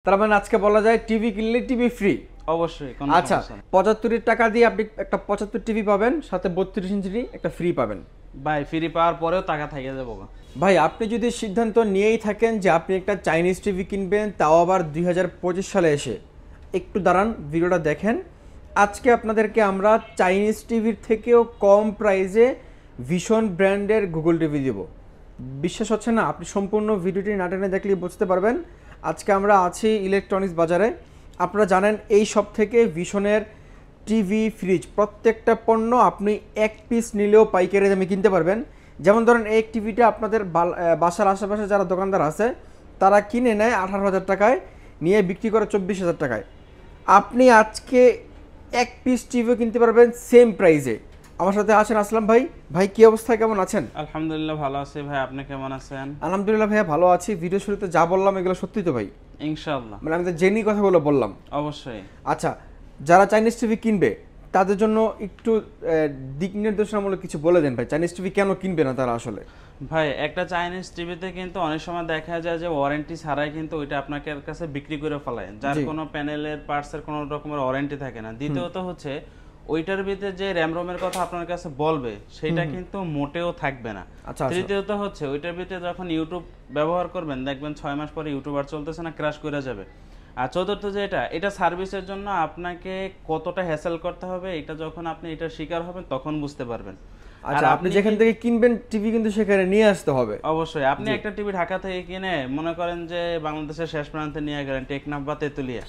তার মানে আজকে বলা যায় টিভি কিনলে টিভি ফ্রি। অবশ্যই কোনো আচ্ছা, সমস্যা নেই 75 টাকা দিয়ে আপনি একটা 75 টিভি পাবেন, সাথে 32 ইঞ্চি একটা ফ্রি পাবেন। ভাই। ফ্রি পাওয়ার পরেও টাকা থেকে যাবো। ভাই আপনি যদি সিদ্ধান্ত নিয়েই থাকেন যে আপনি একটা চাইনিজ টিভি কিনবেন, তাও আবার 2025 সালে এসে, একটু দাঁড়ান, ভিডিওটা দেখেন। আজকে আপনাদেরকে আমরা চাইনিজ টিভির থেকেও কম প্রাইসে ভিশন ব্র্যান্ডের গুগল টিভি দেব। বিশ্বাস হচ্ছে না? আপনি সম্পূর্ণ ভিডিওটি না টেনে দেখলেই বুঝতে পারবেন। আজকে আমরা আছি ইলেকট্রনিক্স বাজারে। আপনারা জানেন এই সব থেকে ভিশনের টিভি, ফ্রিজ প্রত্যেকটা পণ্য আপনি এক পিস নিলেও পাইকারি দামে কিনতে পারবেন। যেমন ধরেন এই টিভিটা আপনাদের বাসার আশেপাশে যারা দোকানদার আছে তারা কিনে নেয় 18,000 টাকায়, নিয়ে বিক্রি করে 24,000 টাকায়। আপনি আজকে এক পিস টিভিও কিনতে পারবেন সেম প্রাইসে। আমার সাথে আছেন আসলাম ভাই। ভাই কি অবস্থা, কেমন আছেন? আলহামদুলিল্লাহ ভালো আছি ভাই, আপনি কেমন আছেন? আলহামদুলিল্লাহ ভাইয়া ভালো আছি। ভিডিও শুরুতে যা বললাম এগুলো সত্যি তো ভাই? ইনশাআল্লাহ। মানে আমি তো জেনি কথাগুলো বললাম। অবশ্যই। আচ্ছা, যারা চাইনিজ টিভি কিনবে তাদের জন্য একটু দিক নির্দেশনামূলক কিছু বলে দেন ভাই। চাইনিজ টিভি কেন কিনবে না তারা আসলে? ভাই একটা চাইনিজ টিভিতে কিন্তু অনেক সময় দেখা যায় যে ওয়ারেন্টি ছাড়াই কিন্তু ওইটা আপনার কাছে বিক্রি করে ফেলায়, যার কোনো প্যানেলের পার্টসের কোনো রকমের ওয়ারেন্টি থাকে না। দ্বিতীয়ত হচ্ছে ওইটার ভিতরে যে র্যাম রোমের কথা আপনার কাছে বলবে সেটা কিন্তু মোটেও থাকবে না। তৃতীয়ত হচ্ছে ওইটার ভিতরে যখন ইউটিউব ব্যবহার করবেন দেখবেন 6 মাস পরে ইউটিউব আর চলতেছে না, ক্র্যাশ করে যাবে। আর চতুর্থ যে এটা সার্ভিসের জন্য আপনাকে কতটা হ্যাসেল করতে হবে, এটা যখন আপনি এটা শিকার হবেন তখন বুঝতে পারবেন। আচ্ছা, আপনি যেখান থেকে কিনবেন টিভি কিন্তু সেখানে নিয়ে আসতে হবে। অবশ্যই। আপনি একটা টিভি ঢাকা থেকে কিনে মনে করেন যে বাংলাদেশের শেষ প্রান্তে নিয়ে গেলেন টেকনাফ বা তেতুলিয়া,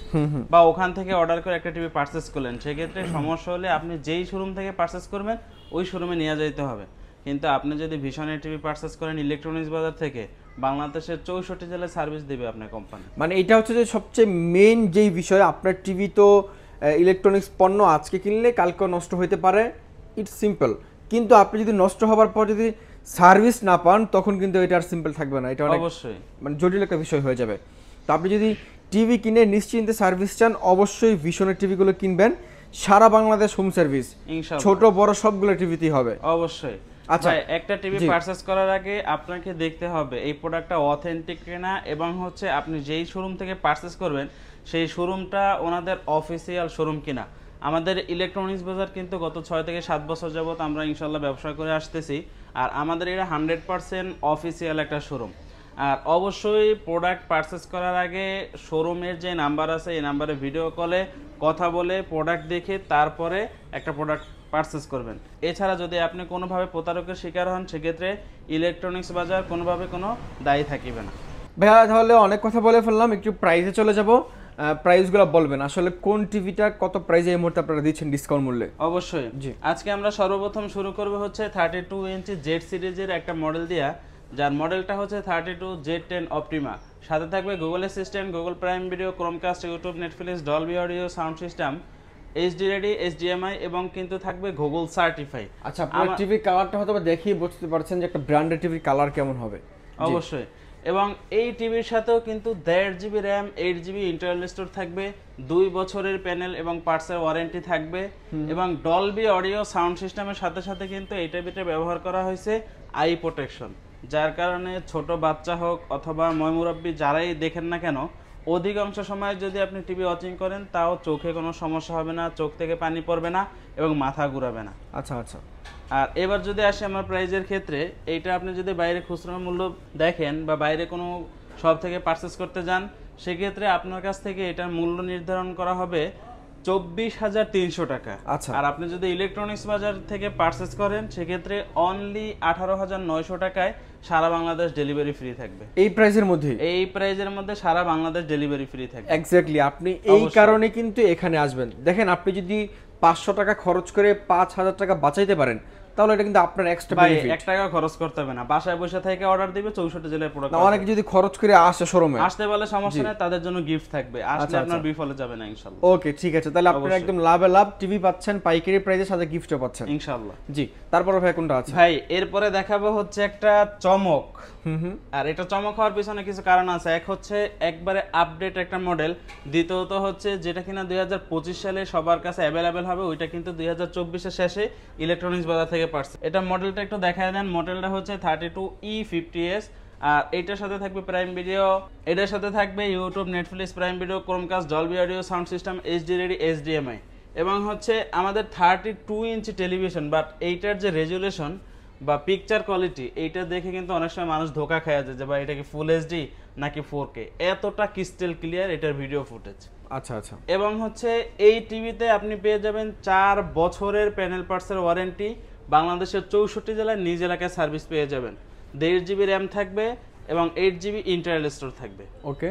বা ওখান থেকে অর্ডার করে একটা টিভি পারচেজ করলেন, সেক্ষেত্রে সমস্যা হলে আপনি যেই শোরুম থেকে পারচেজ করবেন ওই শোরুমে নিয়ে যেতে হবে। কিন্তু আপনি যদি ভীষণের টিভি পারচেজ করেন ইলেকট্রনিক্স বাজার থেকে, বাংলাদেশের 64 জেলায় সার্ভিস দিবে আপনার কোম্পানি। মানে এটা হচ্ছে যে সবচেয়ে মেইন যেই বিষয়। আপনার টিভি তো ইলেকট্রনিক্স পণ্য আজকে কিনলে কালকে নষ্ট হতে পারে, ইটস সিম্পল। কিন্তু আপনি যদি নষ্ট হওয়ার পর যদি সার্ভিস না পান তখন কিন্তু এটা আর সিম্পল থাকবে না, এটা অবশ্যই মানে জটিল একটা বিষয় হয়ে যাবে। তো আপনি যদি টিভি কিনে নিশ্চিন্তে সার্ভিস চান অবশ্যই ভিশনের টিভিগুলো কিনবেন। সারা বাংলাদেশ হোম সার্ভিস, ছোট বড় সবগুলো টিভিতেই হবে। অবশ্যই। আচ্ছা, একটা টিভি পারচেজ করার আগে আপনাকে দেখতে হবে এই প্রোডাক্টটা অথেন্টিক কিনা, এবং হচ্ছে আপনি যেই শোরুম থেকে পারচেজ করবেন সেই শোরুমটা ওনাদের অফিসিয়াল শোরুম কিনা। আমাদের ইলেকট্রনিক্স বাজার কিন্তু গত 6 থেকে 7 বছর যাবত আমরা ইনশাল্লাহ ব্যবসা করে আসতেছি, আর আমাদের এটা 100% অফিসিয়াল একটা শোরুম। আর অবশ্যই প্রোডাক্ট পারচেজ করার আগে শোরুমের যে নাম্বার আছে এই নাম্বারে ভিডিও কলে কথা বলে প্রোডাক্ট দেখে তারপরে একটা প্রোডাক্ট পারচেজ করবেন। এছাড়া যদি আপনি কোনোভাবে প্রতারকের শিকার হন সেক্ষেত্রে ইলেকট্রনিক্স বাজার কোনোভাবে কোনো দায়ী থাকিবে না। ভাইয়া তাহলে অনেক কথা বলে ফেললাম, একটু প্রাইসে চলে যাব। প্রাইসগুলো বলবেন আসলে কোন টিভিটা কত প্রাইসে এই মুহূর্তে আপনারা দিচ্ছেন ডিসকাউন্ট মূল্যে? অবশ্যই। আজকে আমরা সর্বপ্রথম শুরু করব হচ্ছে 32 ইঞ্চি জেড সিরিজের একটা মডেল দিয়া, যার মডেলটা হচ্ছে 32Z10 অপটিমা। সাথে থাকবে Google assistant, Google prime Video, Chromecast, YouTube, Netflix, Dolby audio, sound system, HD ready, HDMI, এবং কিন্তু থাকবে গুগল সার্টিফাই। আচ্ছা, আপনার টিভি কালারটা হয়তো দেখেই বুঝতে পারছেন যে একটা ব্র্যান্ডেড টিভির কালার কেমন হবে। অবশ্যই। এবং এই টিভির সাথেও কিন্তু 1.5 GB RAM, 8 GB internal store থাকবে, 2 বছরের প্যানেল এবং পার্টসের ওয়ারেন্টি থাকবে, এবং ডলবি অডিও সাউন্ড সিস্টেমের সাথে সাথে কিন্তু এই টিভিতে ব্যবহার করা হয়েছে আই প্রোটেকশন, যার কারণে ছোট বাচ্চা হোক অথবা ময়মুরব্বী যারাই দেখেন না কেন, অধিকাংশ সময় যদি আপনি টিভি ওয়াচিং করেন তাও চোখে কোনো সমস্যা হবে না, চোখ থেকে পানি পড়বে না এবং মাথা ঘুরাবে না। আচ্ছা আচ্ছা। আর এবার যদি আসে আমার প্রাইজের ক্ষেত্রে, এইটা আপনি যদি বাইরে খুচরা মূল্য দেখেন বা বাইরে কোনো শপ থেকে পারচেস করতে যান, সেক্ষেত্রে আপনার কাছ থেকে এটার মূল্য নির্ধারণ করা হবে 24,300 টাকা। আচ্ছা। আর আপনি যদি ইলেকট্রনিক্স বাজার থেকে পারচেস করেন সেক্ষেত্রে অনলি 18,900 টাকায় সারা বাংলাদেশ ডেলিভারি ফ্রি থাকবে। এই প্রাইসের মধ্যে? এই প্রাইজের মধ্যে সারা বাংলাদেশ ডেলিভারি ফ্রি থাকবে। এক্স্যাক্টলি। আপনি এই কারণে কিন্তু এখানে আসবেন। দেখেন, আপনি যদি 500 টাকা খরচ করে 5,000 টাকা বাঁচাইতে পারেন তাহলে এটা কিন্তু আপনার এক্সট্রা বেনিফিট। 1 টাকা খরচ করতে হবে না, বাসায় বসে থেকে অর্ডার দিবে, 64 জেলার প্রোডাক্ট। অনেকে যদি খরচ করে আসে শোরুমে, আসতে বলে সমস্যা নেই, তাদের জন্য গিফট থাকবে, আসলে আপনার বিফলে যাবে না ইনশাআল্লাহ। ওকে, ঠিক আছে। তাহলে আপনারা একদম লাভে লাভ টিভি পাচ্ছেন, পাইকারি প্রাইসের সাথে গিফটও পাচ্ছেন ইনশাআল্লাহ। জি। তারপরে ভাই কোনটা আছে? ভাই এরপরে দেখাবো হচ্ছে একটা চমক। আর এটা চমক হওয়ার পিছনে কিছু কারণ আছে। এক হচ্ছে একবারে আপডেট একটা মডেল, দ্বিতীয়ত হচ্ছে যেটা কিনা 2025 সালে সবার কাছে অ্যাভেলেবেল হবে, ওইটা কিন্তু 2024 শেষে ইলেকট্রনিক্স বাজার থেকে পারছে। এটা মডেলটা একটু দেখায় দেন। মডেলটা হচ্ছে 32E50s। আর এটার সাথে থাকবে প্রাইম ভিডিও, এটার সাথে থাকবে YouTube, Netflix, prime Video, Chromecast, Dolby audio, sound system, HD ready, HDMI, এবং হচ্ছে আমাদের 32 ইঞ্চি টেলিভিশন। বাট এইটার যে রেজুলেশন বা পিকচার কোয়ালিটি, এইটা দেখে কিন্তু অনেক সময় মানুষ ধোকা খায় যে ভাই এটা কি ফুল এইচডি নাকি 4K, এতটা ক্রিস্টাল ক্লিয়ার এটার ভিডিও ফুটেজ। আচ্ছা আচ্ছা। এবং হচ্ছে এই টিভিতে আপনি পেয়ে যাবেন 4 বছরের প্যানেল পার্টসের ওয়ারেন্টি, বাংলাদেশের 64 জেলায় নিজ এলাকায় সার্ভিস পেয়ে যাবেন, 1.5 GB র্যাম থাকবে এবং 8 GB ইন্টারনাল স্টোর থাকবে। ওকে,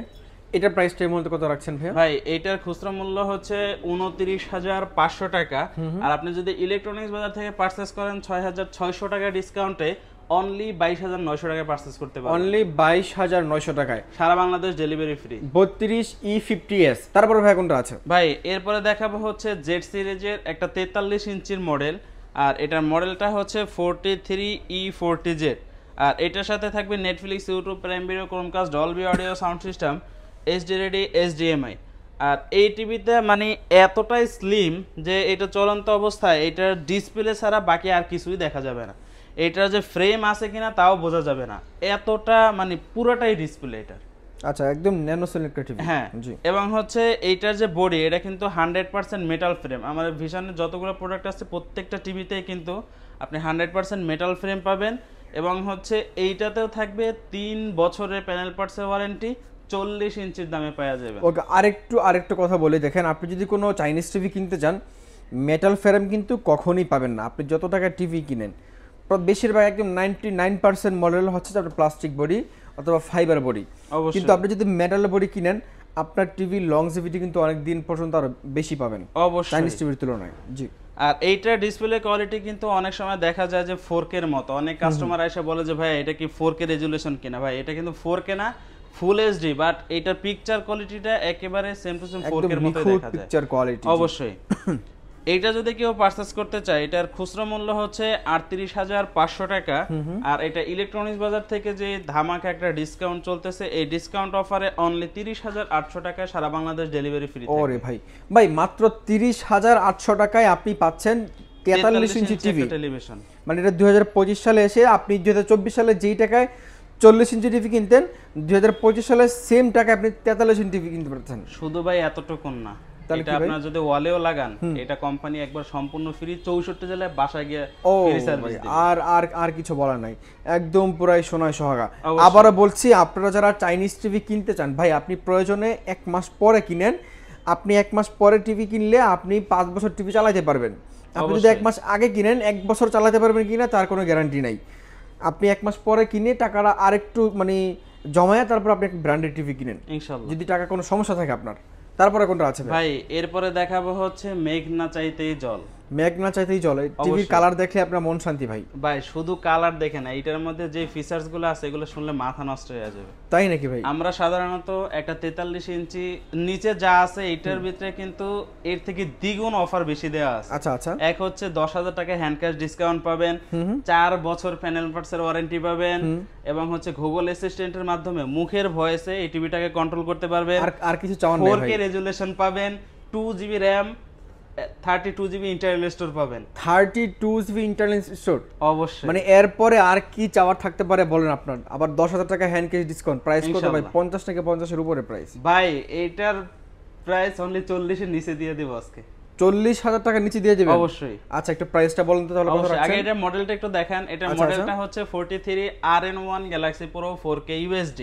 এটার প্রাইসটা এই মুহূর্তে কত রাখছেন ভাই? ভাই এইটার খুচরা মূল্য হচ্ছে 29,500 টাকা, আর আপনি যদি ইলেকট্রনিক্স বাজার থেকে পারচেজ করেন 6,600 টাকা ডিসকাউন্টে অনলি 22,900 টাকায় পারচেজ করতে পারবেন। অনলি 22,900 টাকায়, সারা বাংলাদেশ ডেলিভারি ফ্রি। 32E50s। তারপরে ভাই কোনটা আছে? ভাই এরপরে দেখাবো হচ্ছে জেড সিরিজের একটা 43 ইঞ্চির মডেল, আর এটার মডেলটা হচ্ছে 43E40Z। আর এটার সাথে থাকবে Netflix, YouTube, Prime Video, Chromecast, Dolby audio, sound system, HD ready, HDMI. আর এই টিভিতে মানে এতটাই স্লিম যে এটা চলন্ত অবস্থায় এটার ডিসপ্লে ছাড়া বাকি আর কিছুই দেখা যাবে না, এটার যে ফ্রেম আছে কিনা তাও বোঝা যাবে না, এতটা মানে পুরোটাই ডিসপ্লে এটার। আচ্ছা, একদম ন্যানো সেলেক্টেড টিভি। হ্যাঁ, এবং হচ্ছে এইটার যে বডি, এটা কিন্তু 100% মেটাল ফ্রেম। আমাদের ভিশনের যতগুলো প্রোডাক্ট আছে প্রত্যেকটা টিভিতেই কিন্তু আপনি 100% মেটাল ফ্রেম পাবেন, এবং হচ্ছে এইটাতেও থাকবে 3 বছরের প্যানেল পার্টসের ওয়ারেন্টি, 40 ইঞ্চির দামে পাওয়া যাবে। ওকে, আরেকটু কথা বলে দেখেন, আপনি যদি কোনো চাইনিজ টিভি কিনতে চান, মেটাল ফ্রেম কিন্তু কখনোই পাবেন না। আপনি যত টাকা টিভি কিনেন, বেশিরভাগ একদম 99% মডেল হচ্ছে আপনার প্লাস্টিক বডি অথবা ফাইবার বডি, কিন্তু আপনি যদি মেটাল বডি কিনেন আপনার টিভি লংজিভিটি কিন্তু অনেক দিন পর্যন্ত আরো বেশি পাবেন অবশ্যই চাইনিজ টিভির তুলনায়। জি। আর এইটার ডিসপ্লে কোয়ালিটি কিন্তু অনেক সময় দেখা যায় যে 4K এর মতো, অনেক কাস্টমার এসে বলে যে ভাই এটা কি 4K রেজুলেশন কিনা। ভাই এটা কিন্তু 4K না, ফুল এইচডি, বাট এইটার পিকচার কোয়ালিটিটা একেবারে সেম টু সেম 4K এর মতো দেখা যায় পিকচার কোয়ালিটি। অবশ্যই। এইটা যদি কেউ পারচেজ করতে চায়, এটার খুচরা মূল্য হচ্ছে 38,500 টাকা। আর এটা ইলেকট্রনিক্স বাজার থেকে যে ধামাকা একটা ডিসকাউন্ট চলতেছে, এই ডিসকাউন্ট অফারে অনলি 30,800 টাকায় সারা বাংলাদেশ ডেলিভারি ফ্রি। ওরে ভাই মাত্র 30,800 টাকায় আপনি পাচ্ছেন 43 ইঞ্চি টিভি টেলিভিশন। মানে এটা 2025 সালে এসে আপনি 2024 সালে যেই টাকায় 40 ইঞ্চি টিভি কিনতেন, 2025 সালে সেম টাকায় আপনি 43 ইঞ্চি টিভি কিনতে পারতেন। শুধু ভাই এতটুকুন না, এটা আপনারা যদি ওয়ালেও লাগান, এটা কোম্পানি একবার সম্পূর্ণ ফ্রি, 64 জেলায় বাসায় গিয়ে ফ্রি সার্ভিস দিবে। আর কিছু বলার নাই, একদম পুরাই সোনায় সোহাগা। আবারও বলছি, আপনারা যারা চাইনিজ টিভি কিনতে চান, ভাই আপনি প্রয়োজনে 1 মাস পরে কিনেন। আপনি 1 মাস পরে টিভি কিনলে আপনি 5 বছর টিভি চালাতে পারবেন। আপনি যদি 1 মাস আগে কিনেন 1 বছর চালাতে পারবেন কিনা তার কোনো গ্যারান্টি নাই। আপনি 1 মাস পরে কিনে টাকাটা আরেকটু মানে জমায় তারপর আপনি একটা ব্র্যান্ডেড টিভি কিনেন ইনশাআল্লাহ, যদি টাকা কোনো সমস্যা থাকে আপনার। তারপরে কোনটা আছে ভাই? এরপরে দেখাবো হচ্ছে মেঘ না চাইতেই জল। মেঘ না চাইতেই জল। টিভির কালার দেখলে আপনার মন শান্তি ভাই। ভাই শুধু কালার দেখে না, এটার মধ্যে যে ফিচার্স গুলো আছে এগুলো শুনলে মাথা নষ্ট হয়ে যাবে। তাই নাকি ভাই? আমরা সাধারণত একটা 43 ইঞ্চি নিচে যা আছে এটার ভিতরে কিন্তু এর থেকে দ্বিগুণ অফার বেশি দেওয়া আছে। আচ্ছা আচ্ছা। এক হচ্ছে 10,000 টাকা হ্যান্ড ক্যাশ ডিসকাউন্ট পাবেন, 4 বছর প্যানেল পার্টস এর ওয়ারেন্টি পাবেন, এবং হচ্ছে গুগল অ্যাসিস্ট্যান্টের মাধ্যমে মুখের ভয়েসে এই টিভিটাকে কন্ট্রোল করতে পারবেন। আর কিছু চাওয়ার নাই ভাই। 4K রেজুলেশন পাবেন, 2 GB RAM, 32 GB internal store পাবেন। 32 GB ইন্টারনাল স্টোর অবশ্যই। মানে এরপরে আর কি চাওয়ার থাকতে পারে বলেন আপনার? আবার 10,000 টাকা হ্যান্ড ক্যাশ ডিসকাউন্ট, প্রাইস কত ভাই? 50 থেকে 50 এর উপরে প্রাইস ভাই। এটার প্রাইস অনলি 40 এর নিচে দিয়ে দেব আজকে। 40,000 টাকা নিচে দিয়ে দিবেন? অবশ্যই। আচ্ছা, একটু প্রাইসটা বলুন তো তাহলে কত রাখছেন? আগে এটা মডেলটা একটু দেখেন। এটা মডেলটা হচ্ছে 43 RN1 Galaxy Pro 4K USD।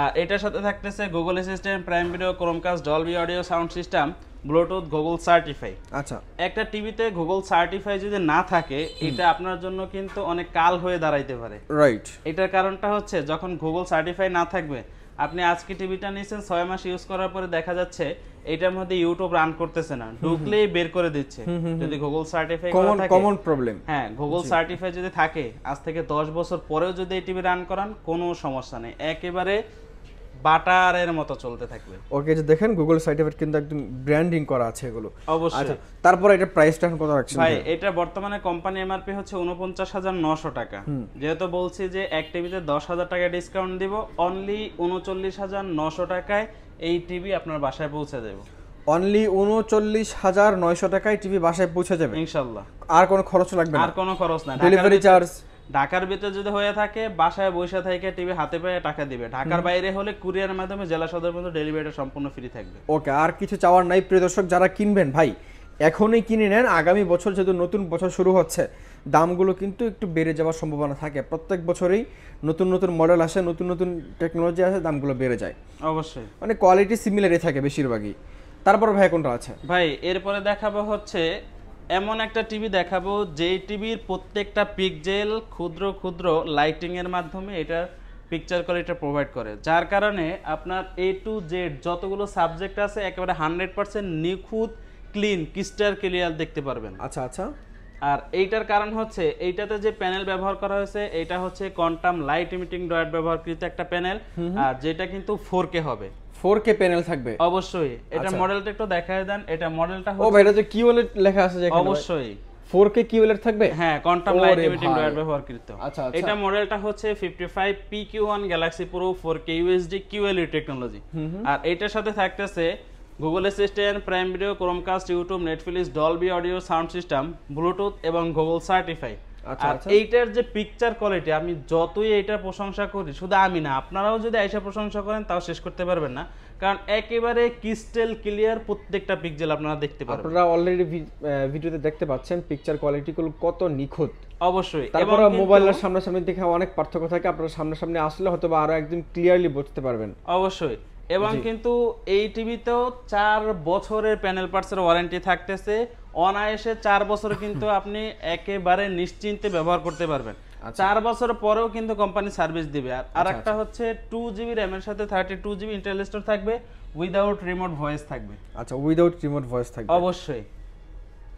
আর এটার সাথে থাকতেছে Google Assistant, Prime Video, Chromecast, Dolby audio, sound system, Bluetooth, Google certify. আচ্ছা, একটা টিভিতে গুগল সার্টিফাই যদি না থাকে, এটা আপনার জন্য কিন্তু অনেক কাল হয়ে দাঁড়াইতে পারে। রাইট। এটার কারণটা হচ্ছে যখন গুগল সার্টিফাই না থাকবে, আপনি আজকে টিভিটা নিয়েছেন 6 মাস ইউজ করার পরে দেখা যাচ্ছে এটার মধ্যে ইউটিউব রান করতেছে না, ঢুকলেই বের করে দিচ্ছে। যদি গুগল সার্টিফাই করা থাকে, কমন প্রবলেম। হ্যাঁ, গুগল সার্টিফাই যদি থাকে, আজ থেকে 10 বছর পরেও যদি এই টিভি রান করান কোনো সমস্যা নেই, একেবারে বাটারের মতো চলতে থাকবে। ওকে, যে দেখেন গুগল সার্টিফাইড কিন্তু একদম ব্র্যান্ডিং করা আছে এগুলো। অবশ্যই। আচ্ছা, তারপর এটা প্রাইসটা কত রাখছেন ভাই? এটা বর্তমানে কোম্পানি এমআরপি হচ্ছে 49,900 টাকা। যেহেতু বলছি যে এক টিভিতে 10,000 টাকা ডিসকাউন্ট দিব, অনলি 39,900 টাকায় এই টিভি আপনার বাসায় পৌঁছে দেব। অনলি 39,900 টাকায় টিভি বাসায় পৌঁছে যাবে ইনশাআল্লাহ। আর কোনো খরচ লাগবে না? আর কোনো খরচ না। Delivery charge? ঢাকার ভিতরে যদি হয়ে থাকে বাসায় বসে থেকে টিভি হাতে পেয়ে টাকা দিবে, ঢাকার বাইরে হলে কুরিয়ারের মাধ্যমে জেলা সদর পর্যন্ত ডেলিভারিটা সম্পূর্ণ ফ্রি থাকবে। ওকে, আর কিছু চাওয়ার নাই প্রিয় দর্শক, যারা কিনবেন ভাই এখনই কিনে নেন, আগামী বছর যেহেতু নতুন বছর শুরু হচ্ছে দামগুলো কিন্তু একটু বেড়ে যাওয়ার সম্ভাবনা থাকে, প্রত্যেক বছরেই নতুন নতুন মডেল আসে, নতুন নতুন টেকনোলজি আসে, দামগুলো বেড়ে যায় অবশ্যই, মানে কোয়ালিটি সিমিলারই থাকে বেশিরভাগই। তারপর ভাই কোনটা আছে? ভাই এরপরে দেখাবো হচ্ছে এমন একটা টিভি দেখাবো যেই টিভির প্রত্যেকটা পিক্সেল ক্ষুদ্র ক্ষুদ্র লাইটিং এর মাধ্যমে এটার পিকচার কোয়ালিটি প্রোভাইড করে, যার কারণে আপনার A to Z যতগুলো সাবজেক্ট আছে একেবারে 100% নিখুঁত ক্লিন ক্রিস্টাল ক্লিয়ার দেখতে পারবেন। আচ্ছা আচ্ছা। আর এইটার কারণ হচ্ছে এইটাতে যে প্যানেল ব্যবহার করা হয়েছে এটা হচ্ছে কোয়ান্টাম লাইট ইমিটিং ডয়েট ব্যবহারকৃত একটা প্যানেল, আর যেটা কিন্তু 4K হবে। 4K প্যানেল থাকবে অবশ্যই। এটা মডেলটা একটু দেখায় দেন, এটা মডেলটা ও ভাই এটা যে কি বলে লেখা আছে যে এখানে? অবশ্যই 4K কি বলে থাকবে? হ্যাঁ, কোয়ান্টাম লাইট ইমিটিং ডয়েট ব্যবহারকৃত। আচ্ছা আচ্ছা। এটা মডেলটা হচ্ছে 55 PQ1 Galaxy Pro 4K UHD QLED technology. আর এটার সাথে থাকতেছে Google Assistant, Prime Video, Chromecast, YouTube, Netflix, Dolby audio sound system, Bluetooth এবং গুগল সার্টিফাই। আর এইটার যে পিকচার কোয়ালিটি আমি যতই এইটার প্রশংসা করি, শুধু আমি না আপনারাও যদি আইসা প্রশংসা করেন তাও শেষ করতে পারবেন না, কারণ একেবারে ক্রিস্টাল ক্লিয়ার প্রত্যেকটা পিক্সেল আপনারা দেখতে পারবেন। আপনারা অলরেডি ভিডিওতে দেখতে পাচ্ছেন পিকচার কোয়ালিটিগুলো কত নিখুঁত। অবশ্যই। তারপর মোবাইলের সামনাসামনি দেখে অনেক পার্থক্য থাকে, আপনারা সামনাসামনি আসলে হয়তো বা আরো একদম ক্লিয়ারলি বুঝতে পারবেন। অবশ্যই। এবং কিন্তু এই টিভিতেও 4 বছরের প্যানেল পার্টসের ওয়ারেন্টি থাকতেছে, অনায়াসে 4 বছর কিন্তু আপনি একেবারে নিশ্চিন্তে ব্যবহার করতে পারবেন। 4 বছর পরেও কিন্তু কোম্পানি সার্ভিস দিবে। আর একটা হচ্ছে 2GB RAM এর সাথে 32GB ইন্টারনাল স্টোরেজ থাকবে, উইদাউট রিমোট ভয়েস থাকবে। আচ্ছা, উইদাউট রিমোট ভয়েস থাকবে অবশ্যই।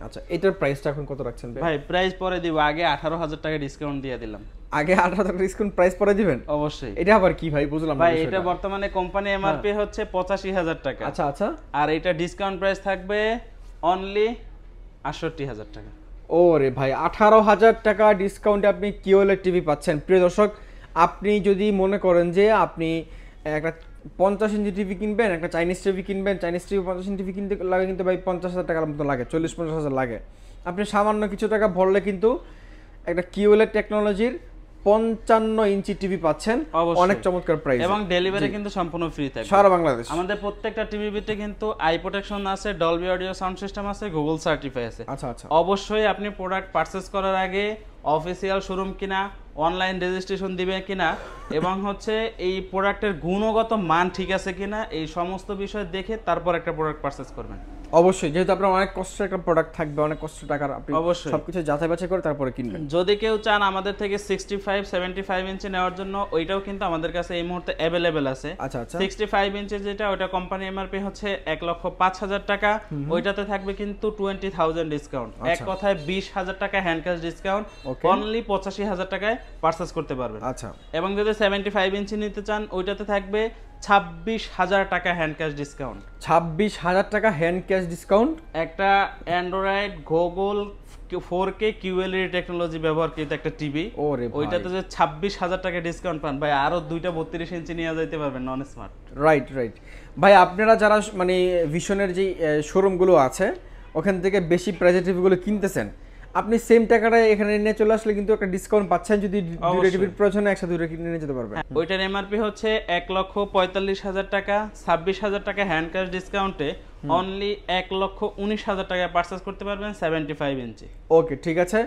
আচ্ছা, এটার প্রাইসটা এখন কত রাখছেন ভাই? প্রাইস পরে দিব, আগে 18,000 টাকা ডিসকাউন্ট দিয়ে দিলাম। আগে 18,000 ডিসকাউন্ট প্রাইস পরে দিবেন? অবশ্যই। এটা আবার কি ভাই, বুঝলাম না ভাই। এটা বর্তমানে কোম্পানি এমআরপি হচ্ছে 85,000 টাকা। আচ্ছা আচ্ছা। আর এটা ডিসকাউন্ট প্রাইস থাকবে অনলি 68,000 টাকা। ওরে ভাই, 18,000 টাকা ডিসকাউন্টে আপনি কিওএলইডি টিভি পাচ্ছেন। প্রিয় দর্শক, আপনি যদি মনে করেন যে আপনি একটা 50 ইঞ্চি টিভি কিনবেন, একটা চাইনিজ টিভি কিনবেন, চাইনিজ টিভি 50 ইঞ্চি টিভি কিনতে লাগে কিন্তু ভাই 50,000 টাকার মতো লাগে, 40-50,000 লাগে। আপনি সামান্য কিছু টাকা ভরলে কিন্তু একটা কিওএলইডি টেকনোলজির 55 ইঞ্চি টিভি পাচ্ছেন, অনেক চমৎকার প্রাইস, এবং ডেলিভারি কিন্তু সম্পূর্ণ ফ্রি থাকবে সারা বাংলাদেশ। আমাদের প্রত্যেকটা টিভির ভিতরে কিন্তু আই প্রোটেকশন আছে, ডলবি অডিও সাউন্ড সিস্টেম আছে, গুগল সার্টিফাই আছে। আচ্ছা আচ্ছা। অবশ্যই আপনি প্রোডাক্ট পারচেজ করার আগে অফিসিয়াল শোরুম কিনা, অনলাইন রেজিস্ট্রেশন দিবে কিনা, এবং হচ্ছে এই প্রোডাক্টের গুণগত মান ঠিক আছে কিনা, এই সমস্ত বিষয় দেখে তারপর একটা প্রোডাক্ট পারচেজ করবেন। অবশ্যই, যেহেতু আপনার অনেক কষ্টের একটা প্রোডাক্ট থাকবে, অনেক কষ্ট টাকার, আপনি অবশ্যই সবকিছু যাচাই বাছাই করে তারপরে কিনবেন। যদি কেউ চান আমাদের থেকে 65-75 ইঞ্চি নেওয়ার জন্য, ওইটাও কিন্তু আমাদের কাছে এই মুহূর্তে অ্যাভেলেবেল আছে। আচ্ছা আচ্ছা। 65 ইঞ্চি যেটা, ওটা কোম্পানি এমআরপি হচ্ছে 1,05,000 টাকা, ওইটাতে থাকবে কিন্তু 20,000 ডিসকাউন্ট, এক কথায় 20,000 টাকা হ্যান্ড ক্যাশ ডিসকাউন্ট, অনলি 85,000 টাকায় পারচেজ করতে পারবেন। আচ্ছা। এবং যদি 75 ইঞ্চি নিতে চান, ওইটাতে থাকবে 26,000 টাকা হ্যান্ড ক্যাশ ডিসকাউন্ট। 26,000 টাকা হ্যান্ড ক্যাশ ডিসকাউন্ট। একটা Android Google 4K QLED technology ব্যবহারকৃত একটা টিভি, ওইটাতে যে 26,000 টাকা ডিসকাউন্ট পান ভাই, আরো দুইটা 32 ইঞ্চি নিয়ে যাইতে পারবেন নন স্মার্ট। রাইট রাইট ভাই, আপনারা যারা মানে ভিশনের যে শোরুমগুলো আছে ওখান থেকে বেশি প্রাইজের টিভিগুলো কিনতেছেন, আপনি সেম টাকাটা এখানে নিয়ে চলে আসলে কিন্তু একটা ডিসকাউন্ট পাচ্ছেন, যদি দুইটা টিভির প্রয়োজনে একসাথে দুইটা কিনে নিয়ে যেতে পারবেন। ওইটার এমআরপি হচ্ছে 1,45,000 টাকা, 26,000 টাকা হ্যান্ড ক্যাশ ডিসকাউন্টে অনলি 1,19,000 টাকায় পারচেজ করতে পারবেন 75 ইঞ্চি। ওকে, ঠিক আছে।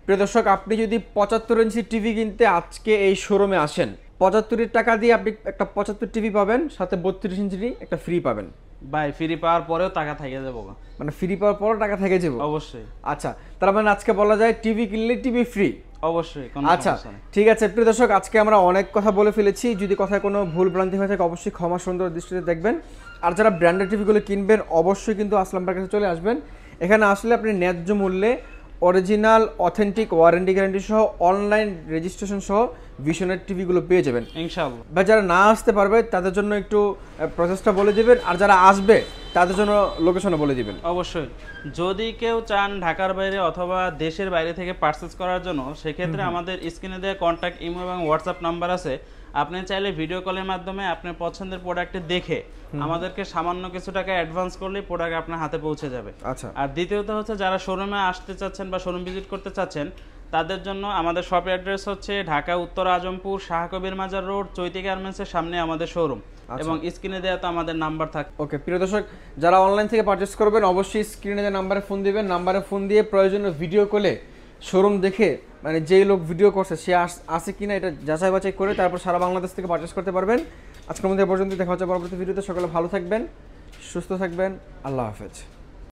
প্রিয় দর্শক, আপনি যদি 75 ইঞ্চি টিভি কিনতে আজকে এই শোরুমে আসেন, 75 টাকা দিয়ে আপনি একটা 75 টিভি পাবেন, সাথে 32 ইঞ্চি একটা ফ্রি পাবেন। ভাই ফ্রি পাওয়ার পরেও টাকা থেকে যাবো, মানে ফ্রি পাওয়ার পরও টাকা থেকে যাবো? অবশ্যই। আচ্ছা, তার মানে আজকে বলা যায় টিভি কিনলে টিভি ফ্রি? অবশ্যই। আচ্ছা, ঠিক আছে। প্রিয় দর্শক, আজকে আমরা অনেক কথা বলে ফেলেছি, যদি কথায় কোনো ভুল ভ্রান্তি হয়ে থাকে অবশ্যই ক্ষমা সুন্দর দৃষ্টিতে দেখবেন। আর যারা ব্র্যান্ডেড টিভিগুলো কিনবেন অবশ্যই কিন্তু আসলাম ভাইয়ের কাছে চলে আসবেন। এখানে আসলে আপনি ন্যায্য মূল্যে অরিজিনাল অথেন্টিক ওয়ারেন্টি গ্যারান্টি সহ অনলাইন রেজিস্ট্রেশন সহ ভিশনের টিভিগুলো পেয়ে যাবেন ইনশাআল্লাহ। বা যারা না আসতে পারবে তাদের জন্য একটু প্রসেসটা বলে দিবেন, আর যারা আসবে তাদের জন্য লোকেশনও বলে দিবেন। অবশ্যই। যদি কেউ চান ঢাকার বাইরে অথবা দেশের বাইরে থেকে পারচেজ করার জন্য, সেক্ষেত্রে আমাদের স্ক্রিনে দেওয়া কন্ট্যাক্ট ইমো এবং হোয়াটসঅ্যাপ নাম্বার আছে, আপনি চাইলে ভিডিও কলের মাধ্যমে আপনার পছন্দের প্রোডাক্টটি দেখে আমাদেরকে সামান্য কিছু টাকা অ্যাডভান্স করলেই প্রোডাক্ট আপনার হাতে পৌঁছে যাবে। আচ্ছা। আর দ্বিতীয়ত হচ্ছে যারা শোরুমে আসতে চাচ্ছেন বা শোরুম ভিজিট করতে চাচ্ছেন, তাদের জন্য আমাদের শপের অ্যাড্রেস হচ্ছে ঢাকা উত্তর আজমপুর শাহ কবির মাজার রোড চৈতি গার্মেন্টসের সামনে আমাদের শোরুম, এবং স্ক্রিনে দেওয়া তো আমাদের নাম্বার থাকে। ওকে প্রিয় দর্শক, যারা অনলাইন থেকে পারচেস করবেন অবশ্যই স্ক্রিনে যে নাম্বারে ফোন দিবেন, নাম্বারে ফোন দিয়ে প্রয়োজনীয় ভিডিও কলে শোরুম দেখে, মানে যেই লোক ভিডিও করছে সে আসে কিনা এটা যাচাই বাছাই করে তারপর সারা বাংলাদেশ থেকে পারচেস করতে পারবেন। আজকের মধ্যে পর্যন্ত দেখা হচ্ছে পরবর্তী ভিডিওতে। সকালে ভালো থাকবেন, সুস্থ থাকবেন, আল্লাহ হাফেজ।